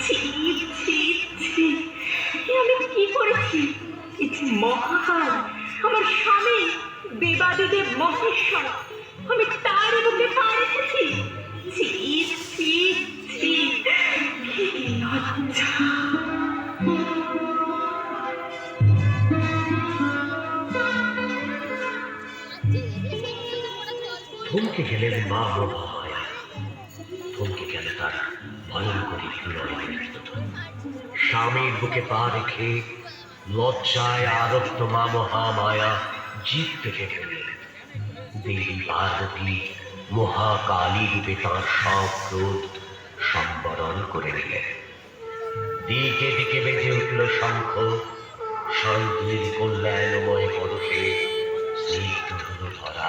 ছি ছি ছি, এ আমি কি করেছি? এ যে মহাকাল, আমার স্বামী দেবাদিদেব মহেশ্বর, আমি তার বুকে পা রেখেছি। ছি ছি ছি, কি লজ্জা! থমকে গেলেন মা মহামায়া। থমকে গেল তার ভয়ঙ্করী প্রলয়। স্বামীর বুকে পা রেখে লজ্জায় আরক্ত মা মহামায়া জিভ কেটে ফেললেন। দেবী পার্বতী মহাকালী রূপে তাঁর সব ক্রোধ সম্বরণ করে নিলেন। দিকে দিকে বেজে উঠল শঙ্খ, শান্তির কল্যাণময় পরশে স্নিগ্ধ হল ধরা।